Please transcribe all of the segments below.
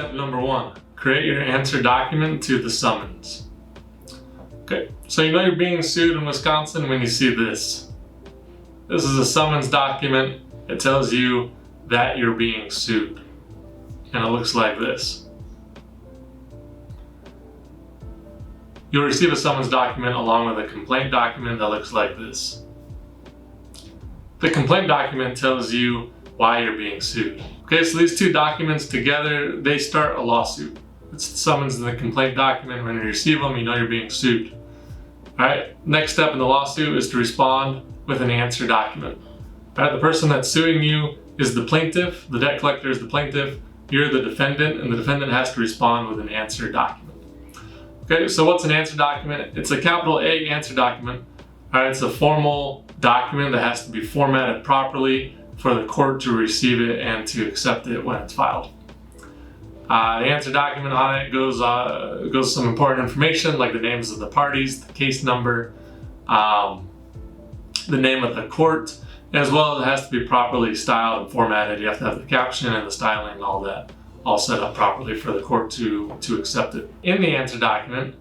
Step number 1, create your answer document to the summons. Okay, so you know you're being sued in Wisconsin when you see this. This is a summons document. It tells you that you're being sued. And it looks like this. You'll receive a summons document along with a complaint document that looks like this. The complaint document tells you why you're being sued. Okay, so these two documents together, they start a lawsuit. It's the summons and the complaint document. When you receive them, you know you're being sued. All right, next step in the lawsuit is to respond with an answer document. All right, the person that's suing you is the plaintiff, the debt collector is the plaintiff, you're the defendant, and the defendant has to respond with an answer document. Okay, so what's an answer document? It's a capital A answer document. All right, it's a formal document that has to be formatted properly for the court to receive it and to accept it when it's filed. The answer document on it goes some important information like the names of the parties, the case number, the name of the court, as well as it has to be properly styled and formatted. You have to have the caption and the styling and all that all set up properly for the court to accept it. In the answer document,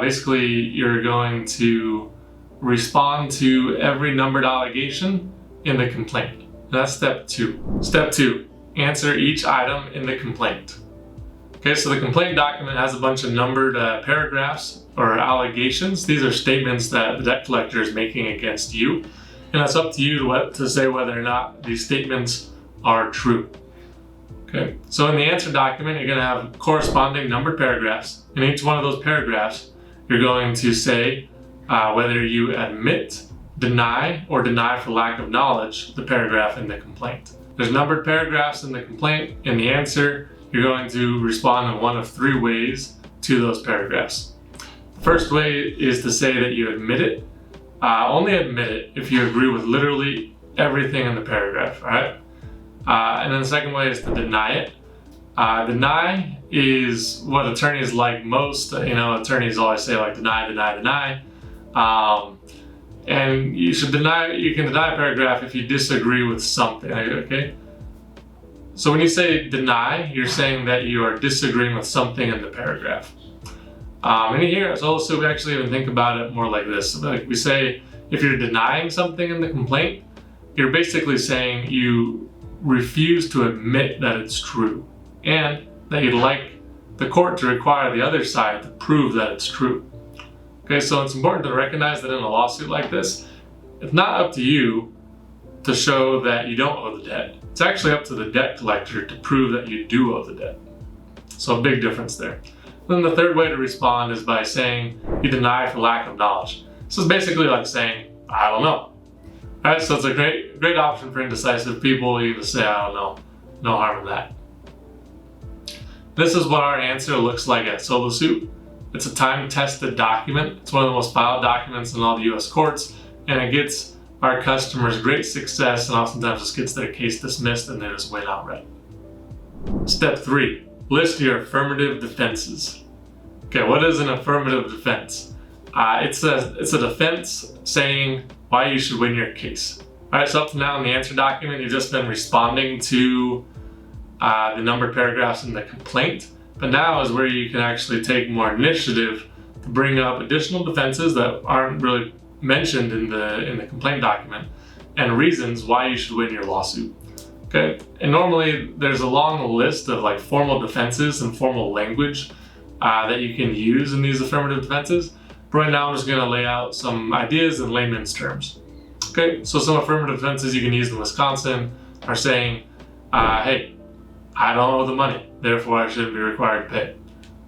basically you're going to respond to every numbered allegation in the complaint. And that's step 2. Step 2, answer each item in the complaint. Okay, so the complaint document has a bunch of numbered paragraphs or allegations. These are statements that the debt collector is making against you. And it's up to you to say whether or not these statements are true. Okay, so in the answer document, you're going to have corresponding numbered paragraphs. In each one of those paragraphs, you're going to say whether you admit, deny, or deny for lack of knowledge the paragraph in the complaint. There's numbered paragraphs in the complaint. In the answer, you're going to respond in one of 3 ways to those paragraphs. The first way is to say that you admit it. Only admit it if you agree with literally everything in the paragraph, all right? And then the second way is to deny it. Deny is what attorneys like most. Attorneys always say like deny, deny, deny. And you can deny a paragraph if you disagree with something, okay? So when you say deny, you're saying that you are disagreeing with something in the paragraph. And here at SoloSuit, we actually even think about it more like this. Like we say, if you're denying something in the complaint, you're basically saying you refuse to admit that it's true and that you'd like the court to require the other side to prove that it's true. Okay, so it's important to recognize that in a lawsuit like this, it's not up to you to show that you don't owe the debt. It's actually up to the debt collector to prove that you do owe the debt. So a big difference there. Then the third way to respond is by saying you deny for lack of knowledge. This is basically like saying, I don't know. All right, so it's a great option for indecisive people. You just say, I don't know. No harm in that. This is what our answer looks like at SoloSuit. It's a time-tested document. It's one of the most filed documents in all the US courts, and it gets our customers great success, and oftentimes just gets their case dismissed and they just win outright. Step 3. List your affirmative defenses. Okay, what is an affirmative defense? It's a defense saying why you should win your case. All right, so up to now in the answer document, you've just been responding to the numbered paragraphs in the complaint, but now is where you can actually take more initiative to bring up additional defenses that aren't really mentioned in the complaint document and reasons why you should win your lawsuit. Okay, and normally there's a long list of like formal defenses and formal language that you can use in these affirmative defenses. But right now I'm just going to lay out some ideas in layman's terms. Okay, so some affirmative defenses you can use in Wisconsin are saying, hey, I don't owe the money, therefore I shouldn't be required to pay.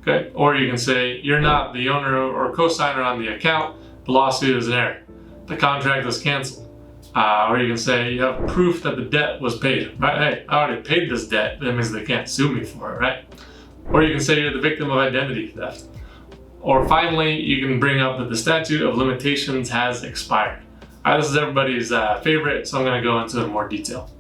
Okay, or you can say, you're not the owner or co-signer on the account, the lawsuit is an error, the contract is canceled. Or you can say you have proof that the debt was paid, right? Hey, I already paid this debt, that means they can't sue me for it, right? Or you can say you're the victim of identity theft. Or finally, you can bring up that the statute of limitations has expired. All right, this is everybody's favorite, so I'm going to go into it in more detail.